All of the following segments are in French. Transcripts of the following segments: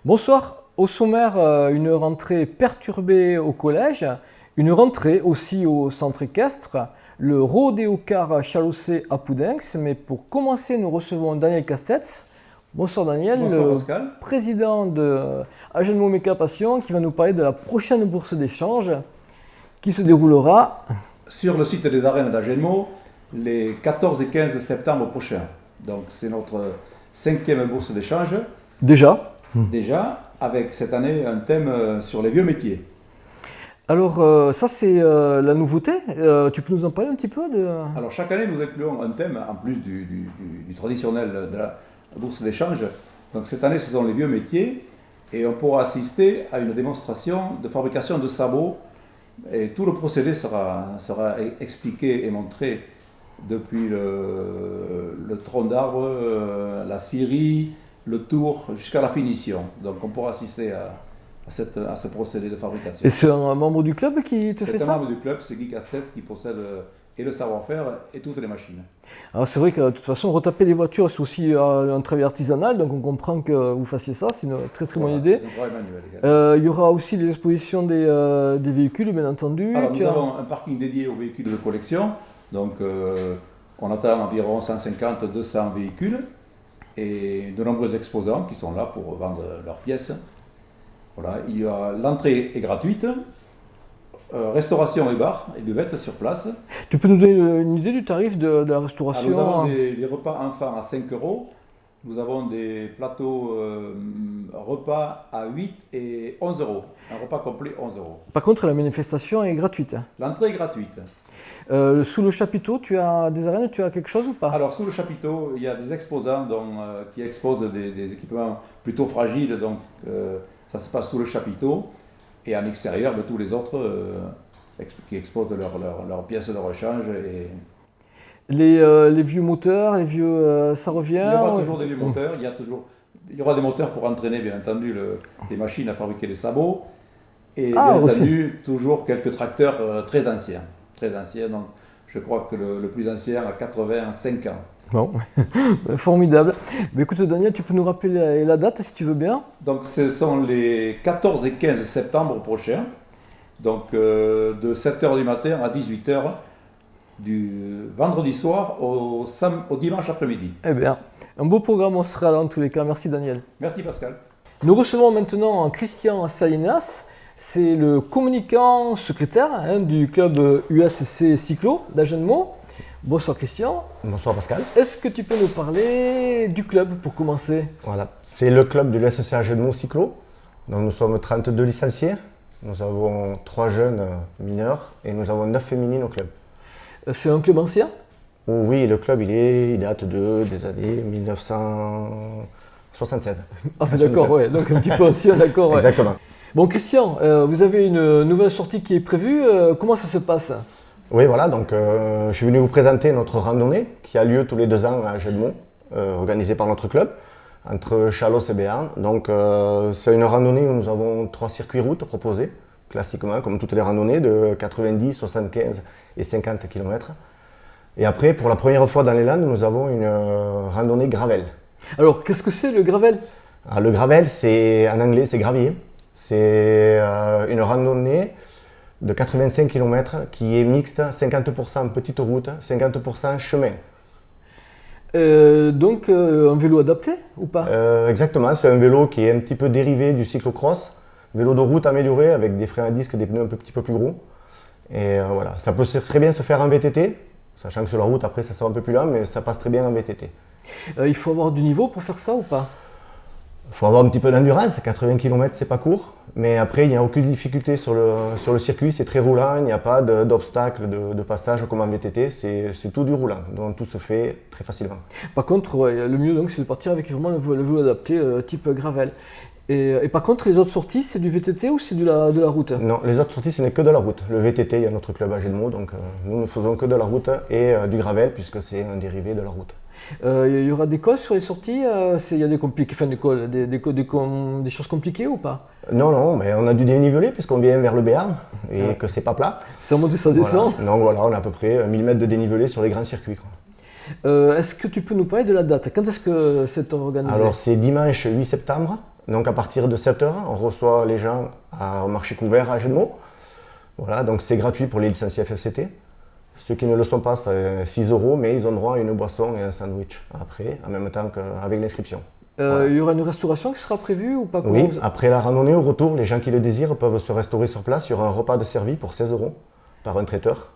Bonsoir. Au sommaire, une rentrée perturbée au collège, une rentrée aussi au centre équestre, le rodéo car Chalossé à Poudenx. Mais pour commencer, nous recevons Daniel Castetz. Bonsoir Daniel, Bonsoir le Pascal. président de Agenmo Méca Passion, qui va nous parler de la prochaine bourse d'échange qui se déroulera Sur le site des arènes d'Agenmo, les 14 et 15 septembre prochains. Donc c'est notre 5e bourse d'échange, déjà. déjà avec cette année un thème sur les vieux métiers. Alors ça c'est la nouveauté. Tu peux nous en parler un petit peu de... Alors chaque année nous incluons un thème en plus du traditionnel de la bourse d'échange. Donc cette année ce sont les vieux métiers et on pourra assister à une démonstration de fabrication de sabots. Et tout le procédé sera expliqué et montré depuis le tronc d'arbre, la scierie, le tour, jusqu'à la finition. Donc on pourra assister à ce procédé de fabrication. Et c'est un membre du club qui te fait C'est un ça? membre du club, c'est Guy Castetz qui possède et le savoir-faire et toutes les machines. Alors c'est vrai que de toute façon, retaper les voitures, c'est aussi un travail artisanal, donc on comprend que vous fassiez ça, c'est une très très bonne idée. C'est un travail manuel également. Il y aura aussi les expositions des véhicules, bien entendu. Alors nous avons un parking dédié aux véhicules de collection, donc on attend environ 150-200 véhicules et de nombreux exposants qui sont là pour vendre leurs pièces. Voilà, l'entrée est gratuite, restauration et bar et buvette sur place. Tu peux nous donner une idée du tarif de la restauration? Nous avons des repas enfants à 5 €, nous avons des plateaux repas à 8 et 11 €, un repas complet 11 €. Par contre, la manifestation est gratuite. L'entrée est gratuite. Sous le chapiteau, tu as des arènes, tu as quelque chose ou pas? Alors sous le chapiteau, il y a des exposants qui exposent des équipements plutôt fragiles, donc ça se passe sous le chapiteau. Et en extérieur, tous les autres qui exposent leurs pièces de rechange. Et... Les vieux moteurs, les vieux, ça revient? Il y aura toujours des vieux moteurs, il y aura des moteurs pour entraîner bien entendu les machines à fabriquer les sabots. Et bien entendu, toujours quelques tracteurs très anciens. Donc je crois que le plus ancien a 85 ans. Bon, formidable. Mais écoute Daniel, tu peux nous rappeler la date si tu veux bien? Donc ce sont les 14 et 15 septembre prochains, donc de 7h du matin à 18h du vendredi soir au dimanche après-midi. Eh bien, un beau programme, on sera là en tous les cas. Merci Daniel. Merci Pascal. Nous recevons maintenant Christian Salinas, c'est le communicant secrétaire du club USC Cyclo d'Agenmo. Bonsoir Christian. Bonsoir Pascal. Est-ce que tu peux nous parler du club pour commencer? Voilà, c'est le club de l'USC Agenmo Cyclo. Donc nous sommes 32 licenciés, nous avons 3 jeunes mineurs et nous avons 9 féminines au club. C'est un club ancien? Oh, oui, le club il date des années 1976. Ah d'accord, ouais, donc un petit peu ancien, d'accord. Ouais. Exactement. Bon Christian, vous avez une nouvelle sortie qui est prévue, comment ça se passe? Oui, voilà, donc je suis venu vous présenter notre randonnée qui a lieu tous les 2 ans à Agenmo, organisée par notre club, entre Chalosse et Béarn. Donc c'est une randonnée où nous avons 3 circuits routes proposés, classiquement, comme toutes les randonnées, de 90, 75 et 50 km. Et après, pour la première fois dans les Landes, nous avons une randonnée gravel. Alors, qu'est-ce que c'est le gravel? Le gravel, en anglais, c'est gravier. C'est une randonnée de 85 km qui est mixte, 50% petite route, 50% chemin. Donc un vélo adapté ou pas? Exactement, c'est un vélo qui est un petit peu dérivé du cyclocross, vélo de route amélioré avec des freins à disque, des pneus un petit peu plus gros. Et voilà, ça peut très bien se faire en VTT, sachant que sur la route après ça sera un peu plus lent, mais ça passe très bien en VTT. Il faut avoir du niveau pour faire ça ou pas? Il faut avoir un petit peu d'endurance, 80 km c'est pas court, mais après il n'y a aucune difficulté sur le circuit, c'est très roulant, il n'y a pas d'obstacle de passage comme en VTT, c'est tout du roulant, donc tout se fait très facilement. Par contre, ouais, le mieux donc c'est de partir avec vraiment le vélo adapté type gravel. Et par contre, les autres sorties, c'est du VTT ou c'est de la route? Non, les autres sorties, ce n'est que de la route. Le VTT, il y a notre club à Agenmo, donc nous ne faisons que de la route et du gravel puisque c'est un dérivé de la route. Il y aura des cols sur les sorties? Il y a des cols, des choses compliquées ou pas? Non, mais on a du dénivelé puisqu'on vient vers le Béarn et que c'est pas plat. Ça monte et ça descend? Voilà. Donc voilà, on a à peu près 1000 mètres de dénivelé sur les grands circuits. Est-ce que tu peux nous parler de la date? Quand est-ce que c'est organisé? Alors c'est dimanche 8 septembre Donc à partir de 7 h, on reçoit les gens au marché couvert à Agenmo. Voilà, donc c'est gratuit pour les licenciés FFCT. Ceux qui ne le sont pas, c'est 6 €, mais ils ont droit à une boisson et un sandwich après, en même temps qu'avec l'inscription. Voilà. Il y aura une restauration qui sera prévue ou pas? Oui, après la randonnée, au retour, les gens qui le désirent peuvent se restaurer sur place. Il y aura un repas de servi pour 16 € par un traiteur.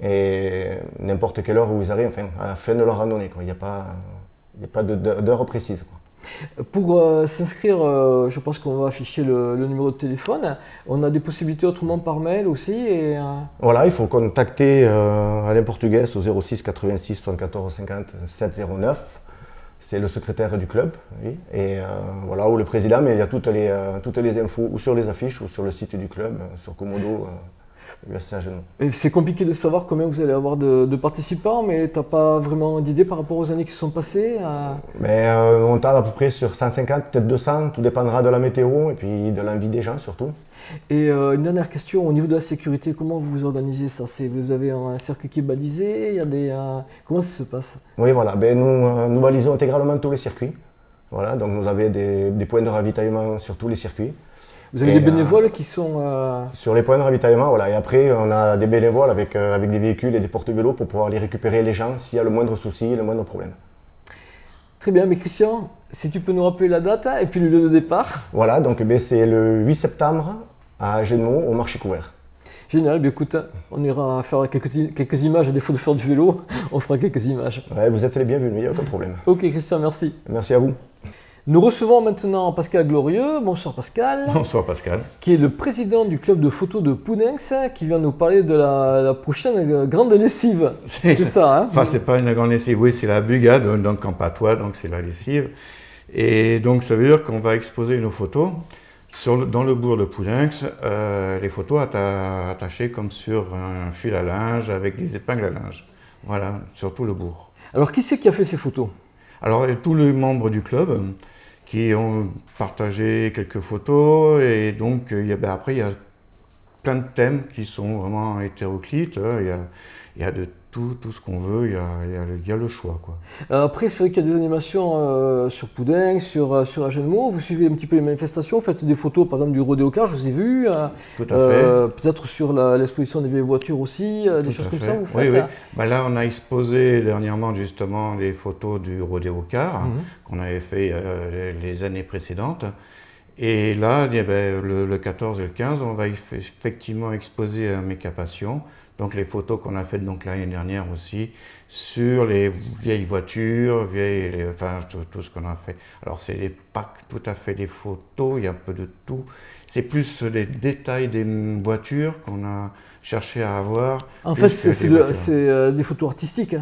Et n'importe quelle heure où ils arrivent, enfin, à la fin de leur randonnée, quoi. Il n'y a pas d'heure précise, quoi. Pour s'inscrire, je pense qu'on va afficher le numéro de téléphone. On a des possibilités autrement par mail aussi. Voilà, il faut contacter Alain Portugais au 06 86 74 50 709. C'est le secrétaire du club, oui. Et voilà, ou le président, mais il y a toutes les infos ou sur les affiches ou sur le site du club, sur Komodo. C'est compliqué de savoir combien vous allez avoir de participants, mais tu n'as pas vraiment d'idée par rapport aux années qui se sont passées? Mais on table à peu près sur 150, peut-être 200, tout dépendra de la météo et puis de l'envie des gens surtout. Et une dernière question, au niveau de la sécurité, comment vous organisez ça? Vous avez un circuit qui est balisé, comment ça se passe? Oui, voilà, ben, nous balisons intégralement tous les circuits. Voilà, donc nous avons des points de ravitaillement sur tous les circuits. Vous avez des bénévoles qui sont... Sur les points de ravitaillement, voilà. Et après, on a des bénévoles avec des véhicules et des porte-vélos pour pouvoir aller récupérer les gens s'il y a le moindre souci, le moindre problème. Très bien, mais Christian, si tu peux nous rappeler la date et puis le lieu de départ. Voilà, donc c'est le 8 septembre à Agenmo, au marché couvert. Génial, bien écoute, on ira faire quelques images, à défaut de faire du vélo, on fera quelques images. Ouais, vous êtes les bienvenus, il n'y a aucun problème. Ok Christian, merci. Merci à vous. Nous recevons maintenant Pascal Glorieux. Bonsoir Pascal. Bonsoir Pascal. Qui est le président du club de photo de Poudenx, qui vient nous parler de la prochaine grande lessive. C'est ça, hein? Enfin, c'est pas une grande lessive, oui, c'est la bugade, donc en patois, donc c'est la lessive. Et donc ça veut dire qu'on va exposer nos photos dans le bourg de Poudenx, les photos attachées comme sur un fil à linge avec des épingles à linge. Voilà, sur tout le bourg. Alors qui c'est qui a fait ces photos? Alors tous les membres du club qui ont partagé quelques photos et donc après il y a plein de thèmes qui sont vraiment hétéroclites, il y a de tout ce qu'on veut, il y a le choix, quoi. Après c'est vrai qu'il y a des animations sur Poudenx, sur Agenmo, vous suivez un petit peu les manifestations, vous faites des photos par exemple du rodéo car, je vous ai vu, tout à fait. Peut-être sur l'exposition des vieilles voitures aussi, des choses comme ça vous faites? Oui, oui. Bah là on a exposé dernièrement justement les photos du rodéo car qu'on avait fait les années précédentes. Et là, le 14 et le 15, on va effectivement exposer Méca Passion, donc les photos qu'on a faites l'année dernière aussi, sur les vieilles voitures, enfin tout ce qu'on a fait. Alors c'est pas tout à fait des photos, il y a un peu de tout. C'est plus les détails des voitures qu'on a cherché à avoir. En fait, c'est des photos artistiques.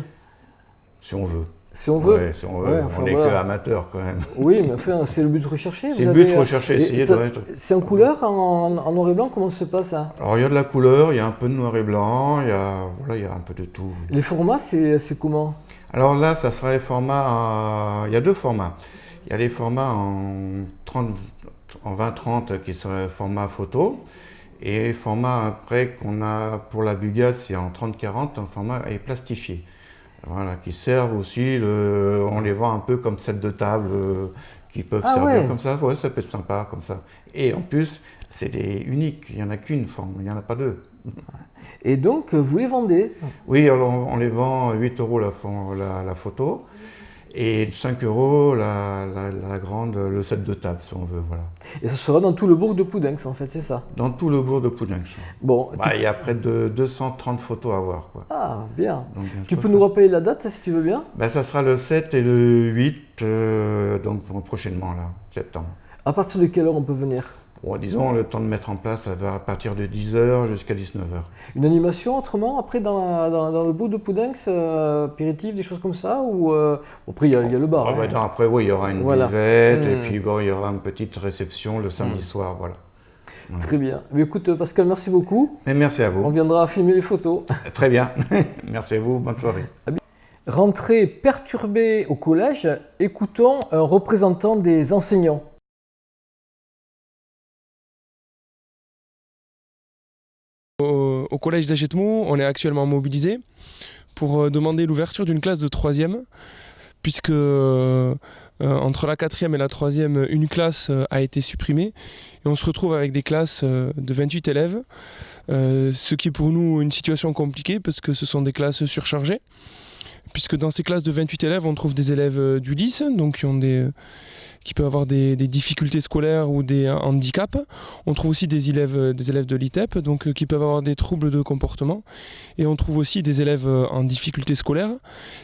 Si on veut. Si on veut. Ouais, si on veut. Enfin, on n'est qu'amateurs quand même. Oui, mais enfin, c'est le but recherché. C'est le but recherché, essayer de être... C'est en couleur, en noir et blanc, comment ça se passe ça? Alors il y a de la couleur, il y a un peu de noir et blanc, il y a un peu de tout. Les formats, c'est comment? Alors là, ça sera les formats, il y a deux formats. Il y a les formats en 20-30 qui seraient format photo, et format après qu'on a pour la bugade, c'est en 30-40, un format est plastifié. Voilà, qui servent aussi, on les vend un peu comme set de table, qui peuvent servir comme ça. Ouais, ça peut être sympa comme ça. Et en plus, c'est des uniques, il n'y en a qu'une forme, il n'y en a pas deux. Et donc, vous les vendez? Oui, alors on les vend 8 € la photo, et 5 € la grande, le set de table, si on veut, voilà. Et ça sera dans tout le bourg de Poudenx, en fait, c'est ça? Dans tout le bourg de Poudenx. Bon, il y a près de 230 photos à voir, quoi. Ah, bien. Donc, tu peux nous rappeler la date, si tu veux bien? Ça sera le 7 et le 8, donc prochainement, là, septembre. À partir de quelle heure on peut venir? Bon, disons, le temps de mettre en place, ça va à partir de 10 h jusqu'à 19 h. Une animation autrement, après, dans le bout de Poudenx, apéritif, des choses comme ça? Ou après, il y a le bar. Après, oui, il y aura une buvette, et puis il y aura une petite réception le samedi soir, voilà. Très bien. Mais écoute, Pascal, merci beaucoup. Et merci à vous. On viendra filmer les photos. Très bien. Merci à vous, bonne soirée. Rentrée perturbée au collège, écoutons un représentant des enseignants. Au collège d'Agenmo, on est actuellement mobilisé pour demander l'ouverture d'une classe de 3e, puisque entre la 4e et la 3e, une classe a été supprimée et on se retrouve avec des classes de 28 élèves, ce qui est pour nous une situation compliquée parce que ce sont des classes surchargées, puisque dans ces classes de 28 élèves, on trouve des élèves du lycée, donc qui peuvent avoir des difficultés scolaires ou des handicaps. On trouve aussi des élèves de l'ITEP, donc qui peuvent avoir des troubles de comportement. Et on trouve aussi des élèves en difficulté scolaire,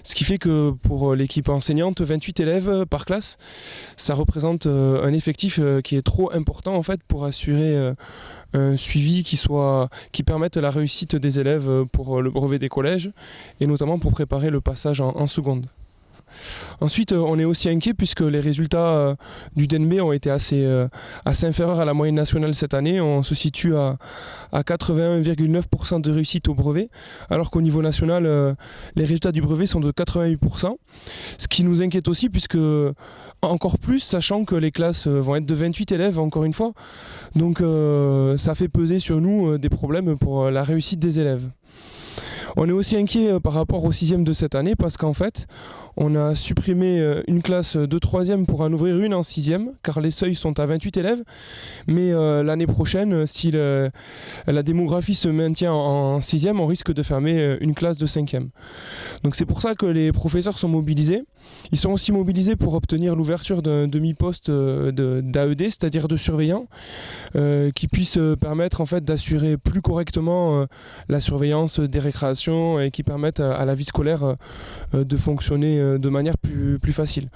ce qui fait que pour l'équipe enseignante, 28 élèves par classe, ça représente un effectif qui est trop important en fait pour assurer un suivi qui permette la réussite des élèves pour le brevet des collèges et notamment pour préparer le passage en seconde. Ensuite, on est aussi inquiet puisque les résultats du DNB ont été assez inférieurs à la moyenne nationale cette année. On se situe à 81,9% de réussite au brevet, alors qu'au niveau national, les résultats du brevet sont de 88%. Ce qui nous inquiète aussi puisque, encore plus, sachant que les classes vont être de 28 élèves, encore une fois. Donc ça fait peser sur nous des problèmes pour la réussite des élèves. On est aussi inquiet par rapport au 6e de cette année parce qu'en fait, on a supprimé une classe de 3e pour en ouvrir une en 6e, car les seuils sont à 28 élèves. Mais l'année prochaine, si la démographie se maintient en 6e, on risque de fermer une classe de 5e. Donc c'est pour ça que les professeurs sont mobilisés. Ils sont aussi mobilisés pour obtenir l'ouverture d'un demi-poste d'AED, c'est-à-dire de surveillant, qui puisse permettre en fait d'assurer plus correctement la surveillance des récréations et qui permettent à la vie scolaire de fonctionner de manière plus facile.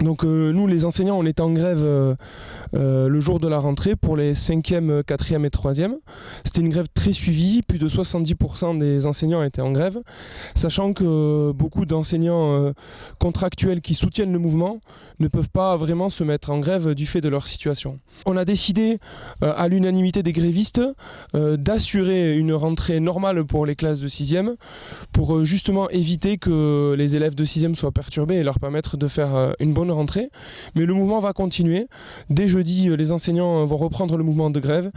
Donc nous les enseignants on est en grève le jour de la rentrée pour les 5e, 4e et 3e. C'était une grève très suivie, plus de 70% des enseignants étaient en grève, sachant que beaucoup d'enseignants contractuels qui soutiennent le mouvement ne peuvent pas vraiment se mettre en grève du fait de leur situation. On a décidé à l'unanimité des grévistes d'assurer une rentrée normale pour les classes de 6e pour justement éviter que les élèves de 6e soient perturbés et leur permettre de faire une bonne rentrée. Mais le mouvement va continuer. Dès jeudi, les enseignants vont reprendre le mouvement de grève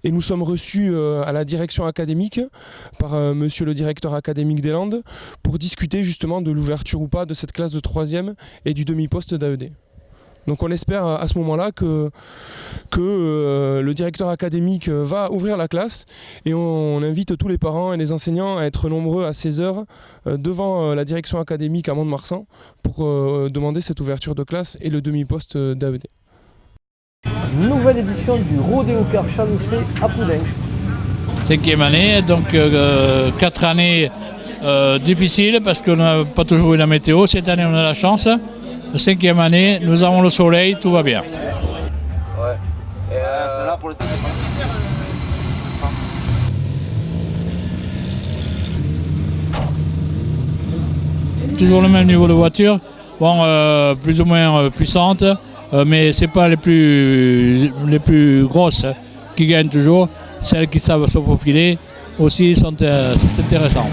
et nous sommes reçus à la direction académique par monsieur le directeur académique des Landes pour discuter justement de l'ouverture ou pas de cette classe de 3e et du demi-poste d'AED. Donc on espère à ce moment-là que le directeur académique va ouvrir la classe et on invite tous les parents et les enseignants à être nombreux à 16h devant la direction académique à Mont-de-Marsan pour demander cette ouverture de classe et le demi-poste d'AED. Nouvelle édition du Rodéo Car Chalossé à Poudenx. 5e année, donc 4 années difficiles parce qu'on n'a pas toujours eu la météo. Cette année on a la chance. 5e année, nous avons le soleil, tout va bien. Ouais. Celle-là pour l'instant c'est pas. Toujours le même niveau de voiture, bon, plus ou moins puissante, mais c'est pas les plus grosses qui gagnent toujours. Celles qui savent se profiler aussi sont intéressantes.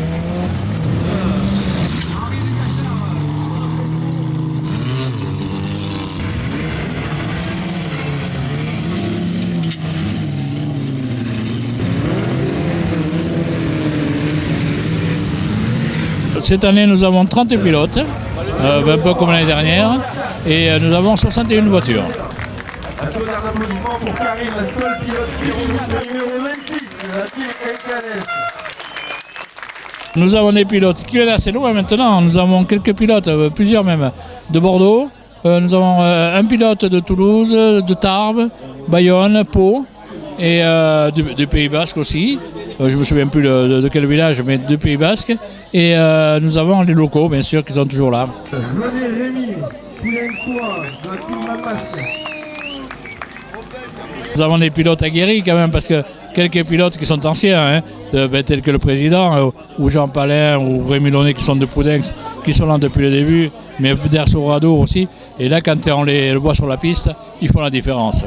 Cette année, nous avons 30 pilotes, un peu comme l'année dernière, et nous avons 61 voitures. Un tonnerre d'applaudissements pour Karim, la seule pilote qui roule numéro 26 de la team LKNS. Nous avons des pilotes qui viennent assez loin maintenant. Nous avons quelques pilotes, plusieurs même, de Bordeaux. Nous avons un pilote de Toulouse, de Tarbes, Bayonne, Pau, et du Pays Basque aussi. Je ne me souviens plus de quel village, mais du Pays Basque. Et nous avons les locaux, bien sûr, qui sont toujours là. Venez Rémi, Poulencois, de la team Mamasque. Nous avons des pilotes aguerris quand même, parce que quelques pilotes qui sont anciens, tels que le président, ou Jean Palin, ou Rémi Launay qui sont de Poudenx, qui sont là depuis le début, mais d'Ersorado aussi. Et là, quand on le voit sur la piste, ils font la différence.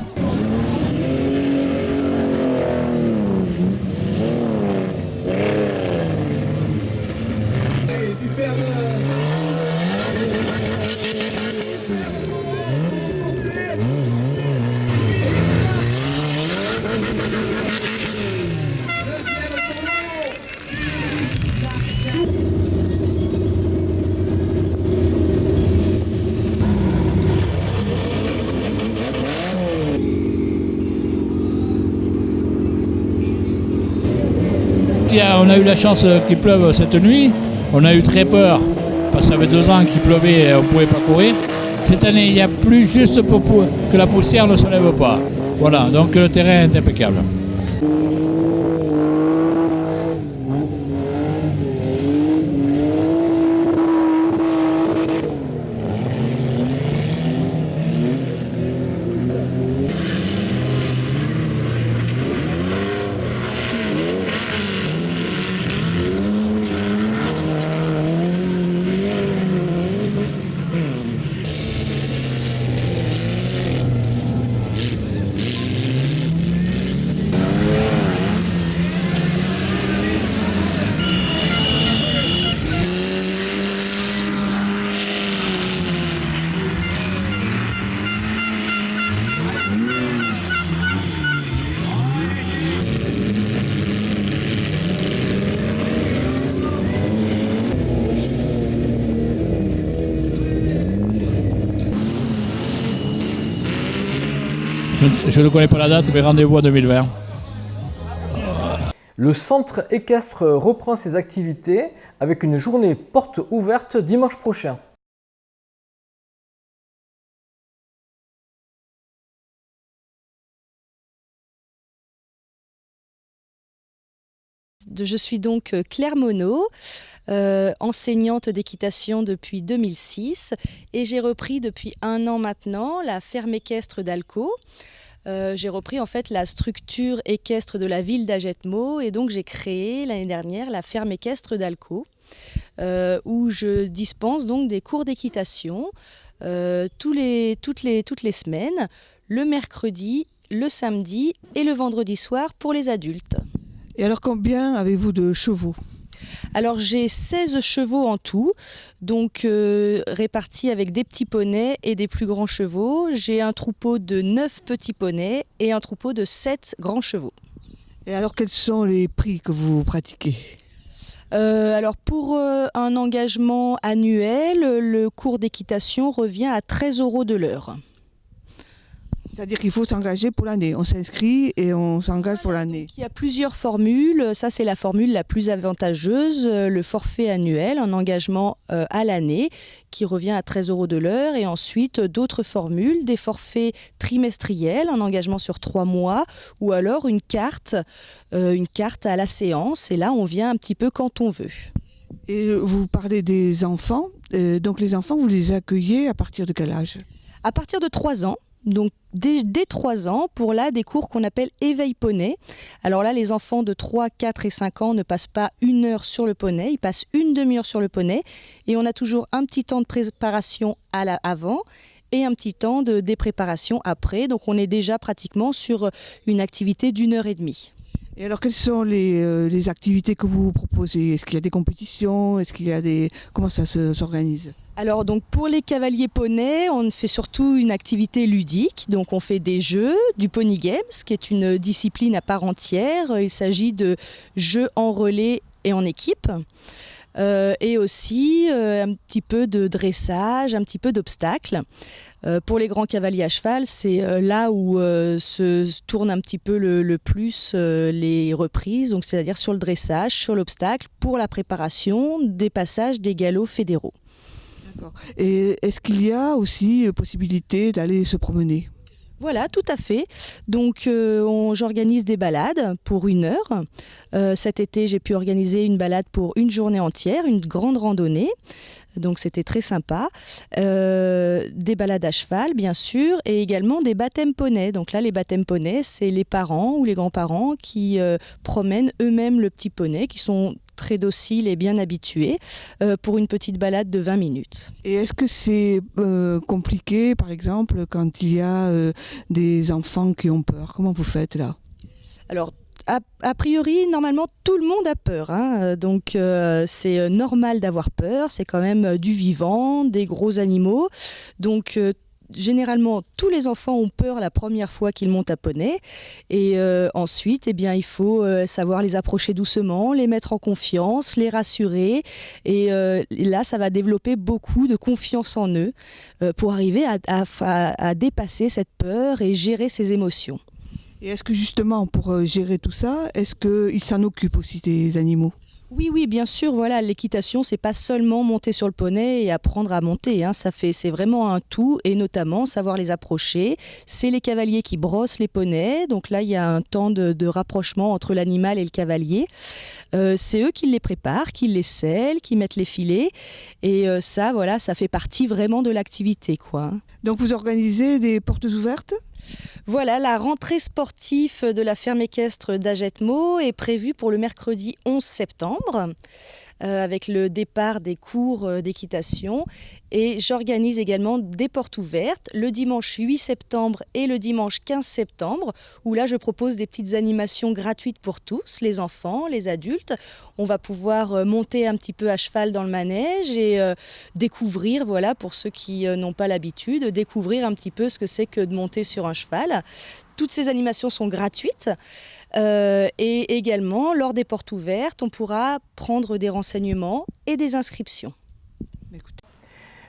on a eu la chance qu'il pleuve cette nuit, on a eu très peur, parce que ça fait 2 ans qu'il pleuvait et on ne pouvait pas courir. Cette année, il n'y a plus juste que la poussière ne se lève pas. Voilà, donc le terrain est impeccable. Je ne connais pas la date, mais rendez-vous en 2020. Le centre équestre reprend ses activités avec une journée porte ouverte dimanche prochain. Je suis donc Claire Monod, enseignante d'équitation depuis 2006 et j'ai repris depuis 1 an maintenant la ferme équestre d'Alcaud. J'ai repris en fait la structure équestre de la ville d'Agetmo et donc j'ai créé l'année dernière la ferme équestre d'Alcaud où je dispense donc des cours d'équitation toutes les semaines, le mercredi, le samedi et le vendredi soir pour les adultes. Et alors combien avez-vous de chevaux ? Alors j'ai 16 chevaux en tout, donc répartis avec des petits poneys et des plus grands chevaux. J'ai un troupeau de 9 petits poneys et un troupeau de 7 grands chevaux. Et alors quels sont les prix que vous pratiquez ? Alors pour un engagement annuel, le cours d'équitation revient à 13 € de l'heure. C'est-à-dire qu'il faut s'engager pour l'année. On s'inscrit et on s'engage pour l'année. Il y a plusieurs formules. Ça, c'est la formule la plus avantageuse. Le forfait annuel, un engagement à l'année qui revient à 13 € de l'heure. Et ensuite, d'autres formules, des forfaits trimestriels, un engagement sur 3 mois. Ou alors une carte à la séance. Et là, on vient un petit peu quand on veut. Et vous parlez des enfants. Donc les enfants, vous les accueillez à partir de quel âge ? À partir de 3 ans. Donc dès 3 ans, pour là des cours qu'on appelle éveil poney. Alors là, les enfants de 3, 4 et 5 ans ne passent pas 1 heure sur le poney, ils passent une demi-heure sur le poney. Et on a toujours un petit temps de préparation avant et un petit temps de préparations après. Donc on est déjà pratiquement sur une activité d'1 heure et demie. Et alors quelles sont les activités que vous proposez ? Est-ce qu'il y a des compétitions ? Est-ce qu'il y a comment ça s'organise ? Alors donc pour les cavaliers poneys, on fait surtout une activité ludique. Donc on fait des jeux, du pony games, qui est une discipline à part entière. Il s'agit de jeux en relais et en équipe. Et aussi un petit peu de dressage, un petit peu d'obstacles. Pour les grands cavaliers à cheval, c'est là où se tournent un petit peu le plus les reprises, donc c'est-à-dire sur le dressage, sur l'obstacle, pour la préparation des passages des galops fédéraux. D'accord. Et est-ce qu'il y a aussi possibilité d'aller se promener ? Voilà, tout à fait. Donc j'organise des balades pour 1 heure. Cet été, j'ai pu organiser une balade pour une journée entière, une grande randonnée. Donc c'était très sympa. Des balades à cheval, bien sûr, et également des baptêmes poneys. Donc là, les baptêmes poneys, c'est les parents ou les grands-parents qui promènent eux-mêmes le petit poney, qui sont très dociles et bien habitués, pour une petite balade de 20 minutes. Et est-ce que c'est compliqué, par exemple, quand il y a des enfants qui ont peur ? Comment vous faites là ? Alors, a priori, normalement, tout le monde a peur. Hein. Donc, c'est normal d'avoir peur. C'est quand même du vivant, des gros animaux. Donc, généralement, tous les enfants ont peur la première fois qu'ils montent à poney. Et ensuite, eh bien, il faut savoir les approcher doucement, les mettre en confiance, les rassurer. Et là, ça va développer beaucoup de confiance en eux pour arriver à dépasser cette peur et gérer ses émotions. Et est-ce que justement, pour gérer tout ça, est-ce qu'ils s'en occupent aussi des animaux ? Oui, oui, bien sûr. Voilà, l'équitation, c'est pas seulement monter sur le poney et apprendre à monter. Hein. C'est vraiment un tout, et notamment savoir les approcher. C'est les cavaliers qui brossent les poneys. Donc là, il y a un temps de rapprochement entre l'animal et le cavalier. C'est eux qui les préparent, qui les scellent, qui mettent les filets. Et ça, voilà, ça fait partie vraiment de l'activité, quoi. Donc vous organisez des portes ouvertes ? Voilà, la rentrée sportive de la ferme équestre d'Agetmo est prévue pour le mercredi 11 septembre, avec le départ des cours d'équitation. Et j'organise également des portes ouvertes le dimanche 8 septembre et le dimanche 15 septembre, où là je propose des petites animations gratuites pour tous, les enfants, les adultes. On va pouvoir monter un petit peu à cheval dans le manège et découvrir, voilà, pour ceux qui n'ont pas l'habitude, découvrir un petit peu ce que c'est que de monter sur un cheval. Toutes ces animations sont gratuites. Et également, lors des portes ouvertes, on pourra prendre des renseignements et des inscriptions.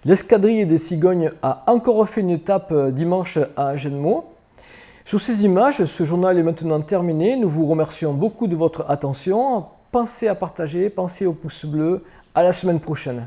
L'escadrille des cigognes a encore fait une étape dimanche à Agenmo. Sur ces images, ce journal est maintenant terminé. Nous vous remercions beaucoup de votre attention. Pensez à partager, pensez au pouce bleu. À la semaine prochaine.